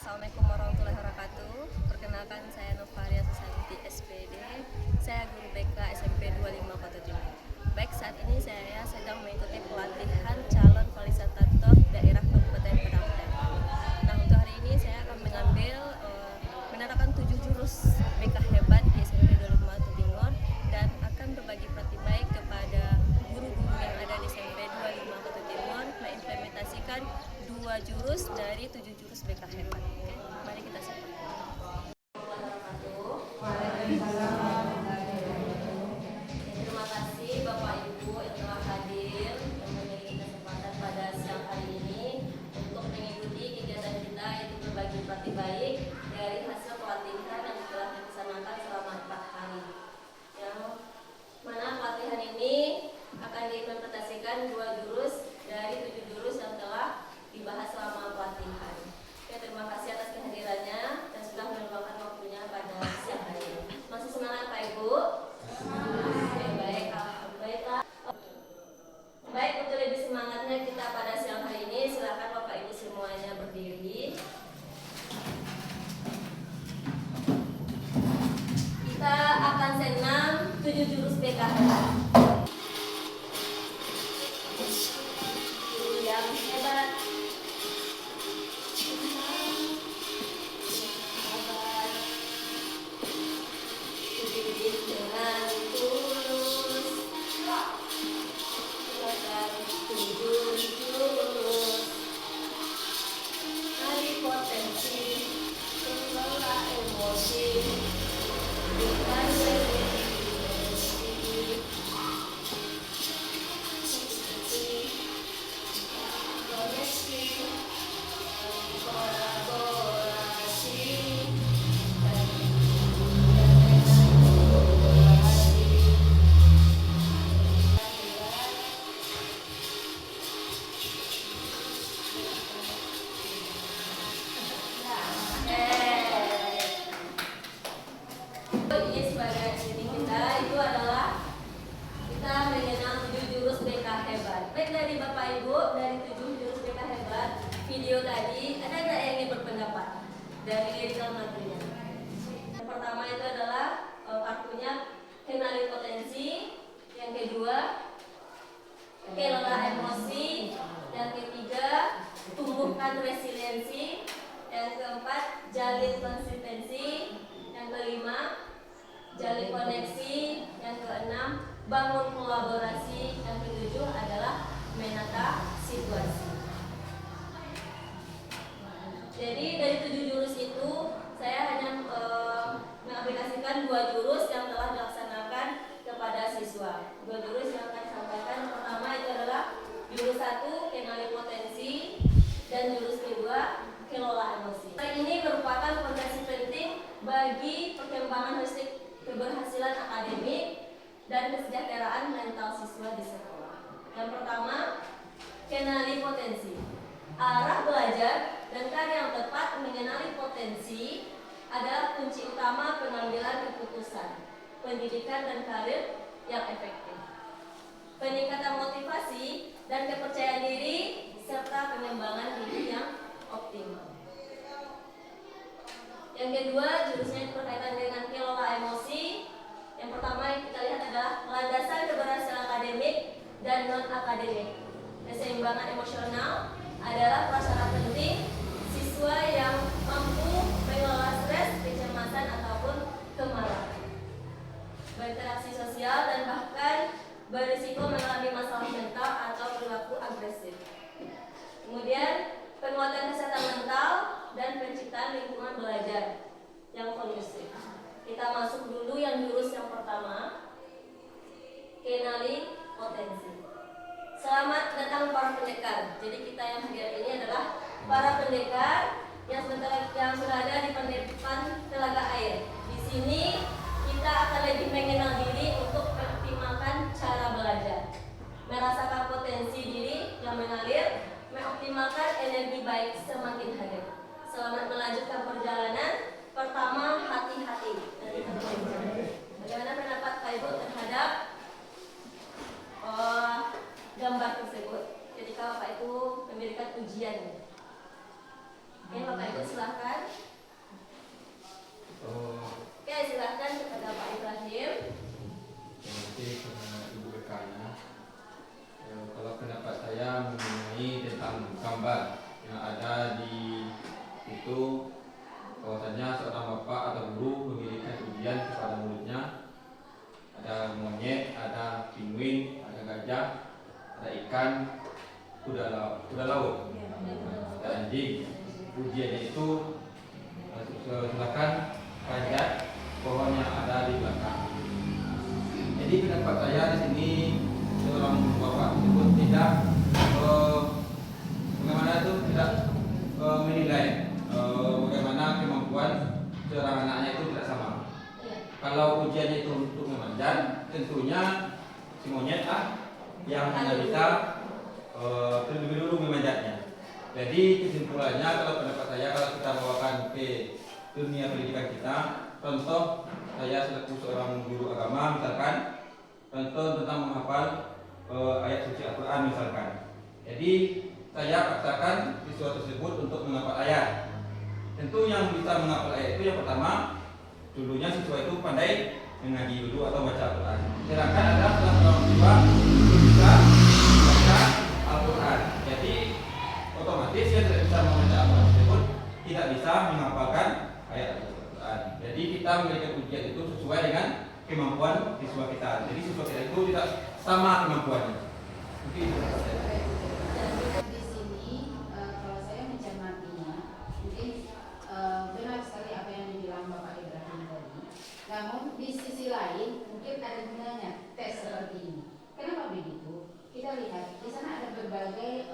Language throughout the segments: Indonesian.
Assalamualaikum warahmatullahi wabarakatuh. Perkenalkan saya Novaria Susanti SPD. Saya guru BK SMP 25 Kota Timur. Baik, saat ini saya sedang mengikuti pelatihan calon fasilitator daerah Kabupaten Padang. Nah, untuk hari ini saya akan mengambil menerapkan 7 jurus BK hebat di SMP 25 Kota Timur dan akan berbagi praktik baik kepada guru-guru yang ada di SMP 25 Kota Timur mengimplementasikan 2 jurus dari 7 jurus BK hebat. Oke, mari kita simak. Terima kasih Bapak Ibu yang telah hadir dan memiliki kesempatan pada siang hari ini untuk mengikuti kegiatan kita yaitu berbagi praktik baik dari hasil pelatihan yang telah dilaksanakan selama 4 hari. Yang mana pelatihan ini akan diimplementasikan 2 jurus dari 7 jurus yang telah dibahas selama pelatihan. Oke, terima kasih atas kehadirannya dan sudah meluangkan waktunya pada siang hari ini. Masih semangat Pak Ibu? Oke, baik, alhamdulillah. Baik, untuk lebih semangatnya kita pada siang hari ini, silakan Bapak Ibu semuanya berdiri. Kita akan senam 7 jurus BK. Yang hebat. Dengan tulus silakan 7 jurus. Cari potensi, kelola emosi, bukan koneksi, kolaborasi, ini sebagai inti kita itu adalah kita mengenal 7 jurus BK hebat. Baik dari Bapak Ibu dari 7 jurus BK hebat video tadi ada nggak yang ingin berpendapat dari lirik materinya? Yang pertama itu adalah kartunya kenali potensi, yang kedua kelola emosi, yang ketiga tumbuhkan resiliensi, yang keempat jalin konsistensi, yang kelima jalin koneksi, yang keenam bangun kolaborasi, yang ketujuh adalah menata situasi. Jadi dari 7 jurus itu saya hanya mengaplikasikan 2 jurus yang telah dilaksanakan kepada siswa. 2 jurus yang akan disampaikan pertama itu adalah jurus 1 kenali potensi dan jurus kedua kelola emosi. Ini merupakan fondasi penting bagi perkembangan holistik keberhasilan akademik dan kesejahteraan mental siswa di sekolah. Yang pertama, kenali potensi. Arah belajar dan karya yang tepat mengenali potensi adalah kunci utama pengambilan keputusan, pendidikan dan karir yang efektif, peningkatan motivasi dan kepercayaan diri, serta pengembangan diri yang optimal. Yang kedua, jurusnya berkaitan dengan kelola emosi. Yang pertama yang kita lihat adalah landasan keberhasilan akademik dan non-akademik. Keseimbangan emosional adalah prasyarat penting siswa yang mampu mengelola stres, kecemasan ataupun kemarahan, berinteraksi sosial dan bahkan berisiko mengalami masalah mental atau perilaku agresif. Kemudian penguatan kesehatan mental dan penciptaan lingkungan belajar yang kondusif. Kita masuk dulu yang jurus yang pertama, kenali potensi. Selamat datang para pendekar. Jadi kita yang hadir ini adalah para pendekar yang sudah ada di depan telaga air. Di sini kita akan lebih mengenal diri untuk mengoptimalkan cara belajar, merasakan potensi diri yang mengalir, mengoptimalkan energi baik semakin hadir. Selamat melanjutkan perjalanan. Pertama, hati-hati. Bagaimana pendapat Pak Ibu terhadap gambar tersebut ketika Bapak Ibu memberikan ujian? Oke, Bapak Ibu silahkan saya di sini seorang bapak tersebut tidak bagaimana itu tidak menilai bagaimana kemampuan seorang anaknya itu tidak sama. Kalau ujiannya itu untuk memanjat, tentunya si monyet yang hanya bisa terlebih dulu memanjatnya. Jadi kesimpulannya kalau pendapat saya, kalau kita bawakan ke dunia pendidikan kita, contoh saya selaku seorang guru agama misalkan, contoh tentang menghafal ayat suci Al-Quran misalkan. Jadi saya paksakan siswa tersebut untuk menghafal ayat. Tentu yang bisa menghafal ayat itu yang pertama, dulunya siswa itu pandai mengaji dulu atau baca Al-Quran. Sedangkan ada salah seorang siswa itu bisa baca Al-Quran. Jadi otomatis dia tidak bisa membaca Al-Quran tersebut, tidak bisa menghafalkan ayat Al-Quran. Jadi kita memberikan ujian itu sesuai dengan kemampuan siswa kita. Jadi siswa kita itu tidak sama kemampuannya. Mungkin itu di sini kalau saya mencermatinya, mungkin benar sekali apa yang dibilang Bapak Ibrahim tadi. Namun di sisi lain mungkin ada gunanya tes seperti ini. Kenapa begitu? Kita lihat di sana ada berbagai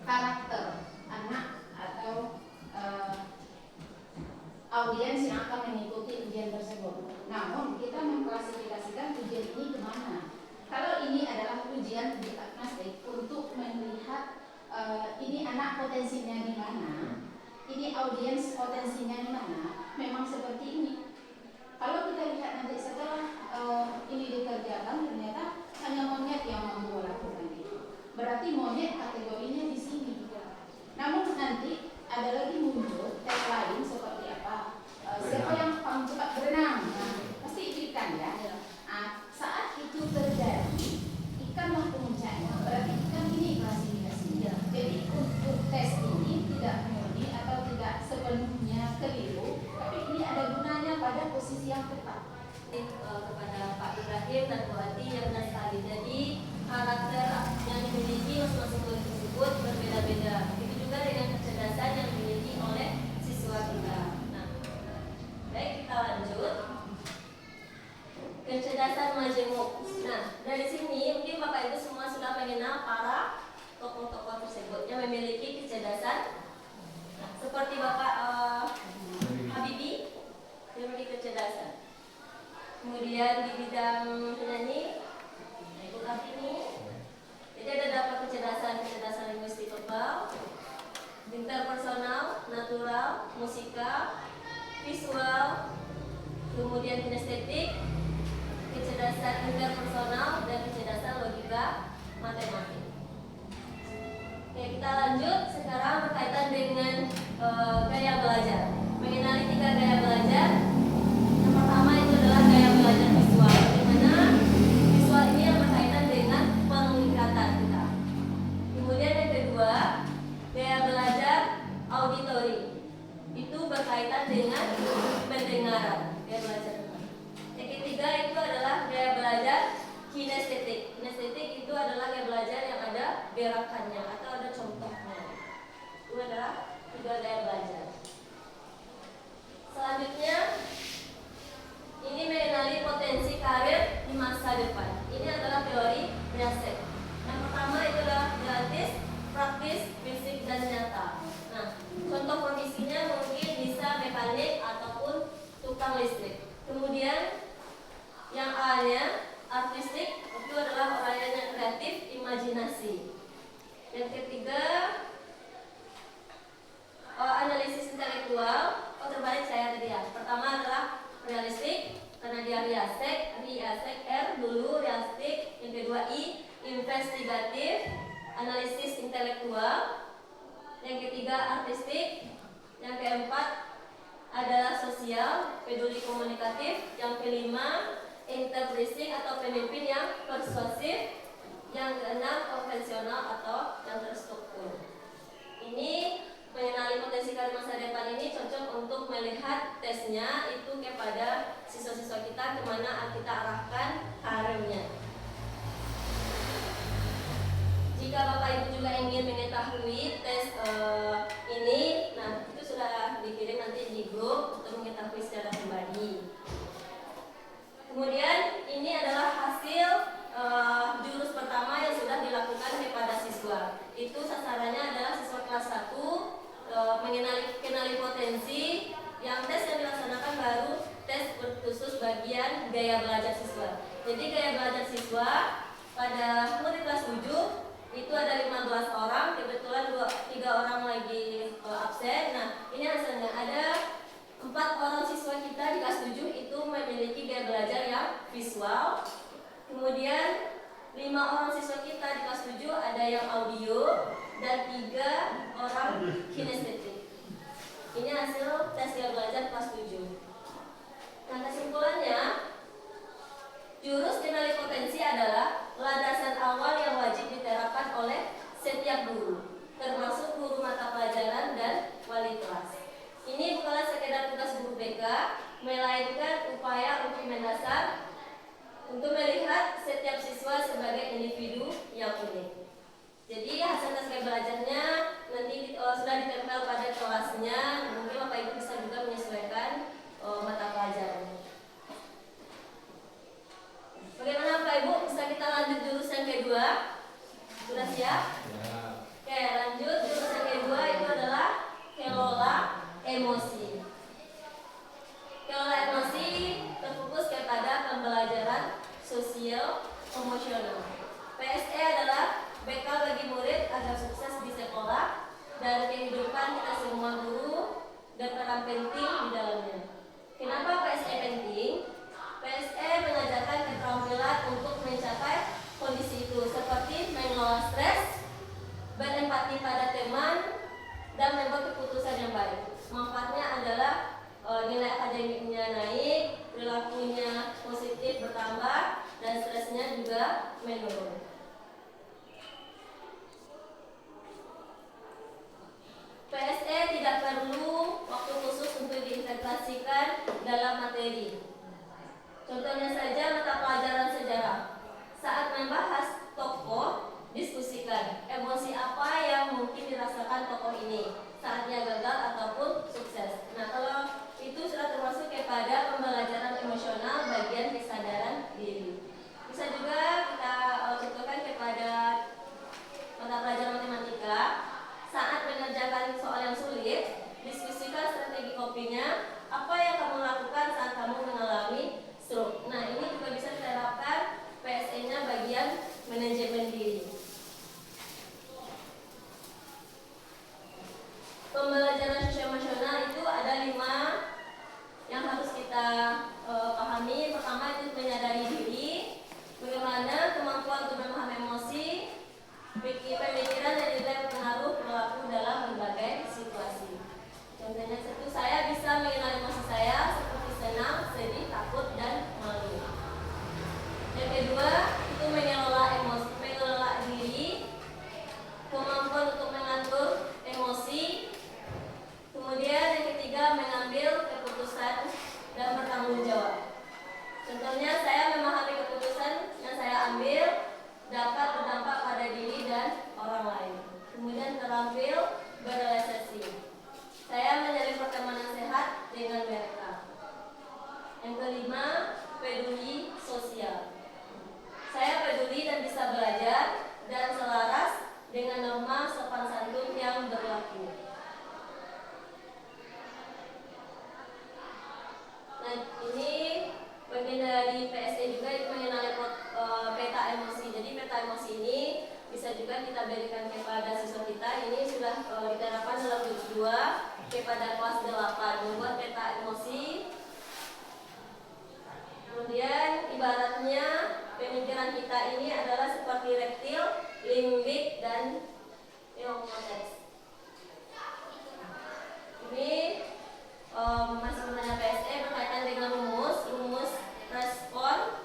karakter anak atau audiens yang akan mengikuti ujian tersebut. Namun kita mengklasifikasikan ujian ini kemana? Kalau ini adalah ujian diagnostik untuk melihat ini anak potensinya di mana, ini audiens potensinya di mana, memang seperti ini. Kalau kita lihat nanti setelah ini dikerjakan, ternyata hanya monyet yang mampu melakukan itu. Berarti monyet kategorinya di sini. Namun nanti ada lagi muncul tes lain seperti apa? Siapa yang paling cepat berenang? Nah, pasti ikan ya. Nah, saat itu terjadi, ikanlah puncaknya. Berarti ikan ini klasifikasinya. Jadi untuk tes ini tidak murni atau tidak sepenuhnya keliru, tapi ini ada gunanya pada posisi yang tepat. Kepada Pak Ibrahim dan Bu Ati yang benar sekali. Jadi karakter yang dimiliki masing-masing murid tersebut berbeda-beda. Begitu juga dengan kecerdasan yang dimiliki oleh siswa kita. Nah, baik, kita lanjut. Kecerdasan majemuk. Nah, dari sini mungkin Bapak Ibu semua sudah mengenal para tokoh-tokoh tersebut yang memiliki kecerdasan. Nah, seperti Bapak Habibie, dia memiliki kecerdasan. Kemudian di bidang penyanyi, Ibu Kartini, jadi ada dapat kecerdasan linguistik verbal, interpersonal, natural, musika, visual, kemudian kinestetik, kecerdasan interpersonal, dan kecerdasan logika matematik. Oke, kita lanjut sekarang berkaitan dengan gaya belajar. Mengenali 3 gaya belajar. Yang pertama itu adalah gaya belajar visual, di mana visual ini yang berkaitan dengan penglihatan kita. Kemudian yang kedua, gaya belajar auditory, itu berkaitan dengan pendengaran, gaya belajar. Yang ketiga itu adalah gaya belajar kinestetik. Kinestetik itu adalah gaya belajar yang ada gerakannya atau ada contohnya. Itu adalah 3 gaya belajar. Selanjutnya, ini mengenali potensi karir di masa depan. Ini adalah teori Piaget. Yang pertama itu adalah gratis, praktis, fisik, dan nyata. Nah, contoh profesinya mungkin bisa mekanik ataupun tukang listrik. Kemudian yang A-nya artistik, itu adalah orang yang kreatif, imajinasi. Yang ketiga analisis intelektual. Terbalik saya tadi ya. Pertama adalah realistik, karena dia riasek R dulu realistik. Yang kedua I, investigatif, analisis intelektual. Yang ketiga artistik. Yang keempat adalah sosial, peduli komunikatif. Yang kelima interpreting atau pemimpin yang persuasif. Yang keenam konvensional atau yang terstruktur. Ini mengenali potensi karir masa depan ini cocok untuk melihat tesnya itu kepada siswa-siswa kita kemana kita arahkan karirnya. Jika Bapak Ibu juga ingin mengetahui tes ini, nah itu sudah dikirim nanti di grup untuk mengetahui secara pribadi. Kemudian ini adalah hasil gaya belajar siswa. Jadi gaya belajar siswa pada murid kelas 7 itu ada 15 orang, kebetulan 3 orang lagi absen. Nah, ini hasilnya ada 4 orang siswa kita di kelas 7 itu memiliki gaya belajar yang visual. Kemudian 5 orang siswa kita di kelas 7 ada yang audio dan 3 orang kinestetik. Ini hasil tes gaya belajar kelas 7. Nah, kesimpulannya, jurus kenali potensi adalah landasan awal yang wajib diterapkan oleh setiap guru, termasuk guru mata pelajaran dan wali kelas. Ini bukanlah sekedar tugas guru BK, melainkan upaya untuk mendasar untuk melihat setiap siswa sebagai individu yang unik. Jadi hasil tes belajarnya nanti sudah ditempel pada kelasnya. Mungkin Bapak Ibu bisa juga menyesuaikan mata pelajaran. Bagaimana Bapak Ibu? Bisa kita lanjut jurusan kedua? Sudah siap? Oke, lanjut jurusan kedua itu adalah kelola emosi. Kelola emosi terfokus kepada pembelajaran sosial emosional. PSE adalah bekal bagi murid agar sukses di sekolah dan kehidupan kita semua guru dan peran penting di dalamnya. Kenapa PSE penting? PSE mengajarkan keterampilan untuk mencapai kondisi itu seperti mengelola stres, berempati pada teman, dan membuat keputusan yang baik. Manfaatnya adalah nilai akademiknya naik, perilakunya positif bertambah, dan stresnya juga menurun. PSE tidak perlu waktu khusus untuk diintegrasikan dalam materi. Contohnya saja mata pelajaran sejarah. Saat membahas tokoh, diskusikan emosi apa yang mungkin dirasakan tokoh ini saat dia gagal ataupun sukses. Nah, kalau itu sudah termasuk kepada pembelajaran emosional bagian kesadaran diri. Bisa juga kita contohkan kepada mata pelajaran matematika. Saat mengerjakan soal yang sulit, diskusikan strategi kopinya. Apa yang kamu lakukan saat kamu mengalami stroke? Nah, ini juga bisa diterapkan PSE-nya bagian manajemen diri. Pembelajaran sosial emosional itu ada 5 yang harus kita pahami. Pertama itu menyadari diri, bagaimana kemampuan untuk memahami emosi, pemikiran dan nilai pengaruh perilaku dalam berbagai situasi. Contohnya satu, saya bisa mengenal emosi saya seperti senang, sedih, takut, dan malu. Yang kedua, itu mengelola emosi, mengelola diri, kemampuan untuk mengatur emosi. Kemudian yang ketiga, mengambil keputusan dan bertanggung jawab. Contohnya, saya memahami keputusan yang saya ambil dapat berdampak pada diri dan orang lain. Kemudian terampil berrealisasi. Saya menjalin pertemanan sehat dengan mereka. Yang kelima, peduli sosial. Saya peduli dan bisa belajar dan selaras dengan norma sopan santun yang berlaku. Nah, ini bagian dari PSE juga itu mengenali peta emosi. Jadi peta emosi ini bisa juga kita berikan kepada siswa kita. Ini sudah diterapkan dalam juz 2 kepada kelas 8, membuat peta emosi. Kemudian ibaratnya pemikiran kita ini adalah seperti reptil, limbik, dan neokortex. Ini masih menanya PSE berkaitan dengan rumus respon,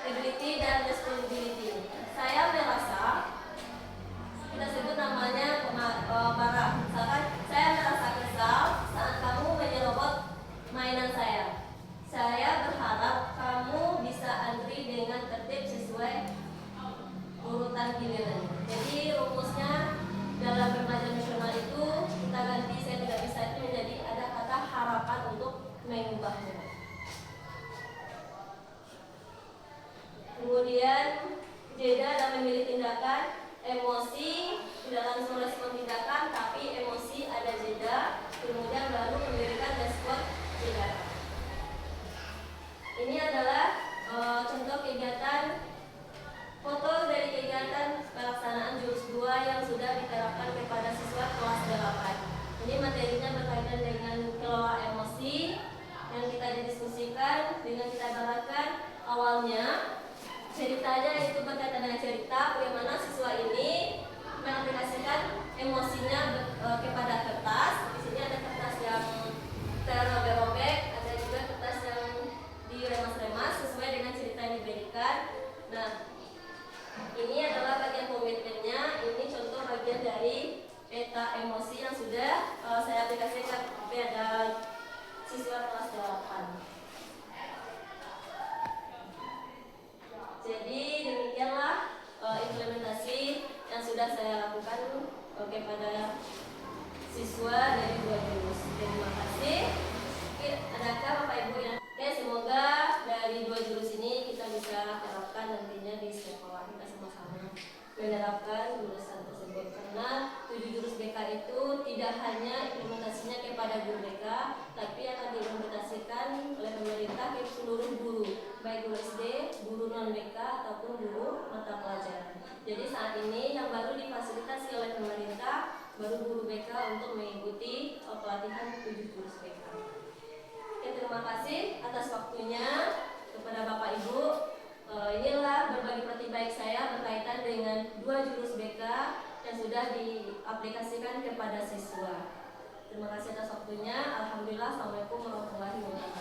ability, dan responsibility. Saya merasa, kita sebut namanya marah. Misalkan saya merasa kesal saat kamu menyerobot mainan saya. Saya berharap kamu bisa antri dengan tertib sesuai urutan giliran. Jadi rumusnya dalam belajar nasional itu kita ganti saya tidak bisa itu menjadi ada kata harapan untuk mengubahnya. Kemudian jeda dan memilih tindakan. Emosi tidak langsung respon tindakan, tapi emosi ada jeda, kemudian baru memberikan respon tindakan. Ini kepada guru BK, tapi akan diimplementasikan oleh pemerintah ke seluruh guru, baik guru SD, guru non BK ataupun guru mata pelajaran. Jadi saat ini yang baru difasilitasi oleh pemerintah baru guru BK untuk mengikuti pelatihan 7 jurus BK. Oke, terima kasih atas waktunya kepada Bapak Ibu. Inilah berbagi praktik baik saya berkaitan dengan 2 jurus BK yang sudah diaplikasikan kepada siswa. Terima kasih atas waktunya. Alhamdulillah. Assalamualaikum warahmatullahi wabarakatuh.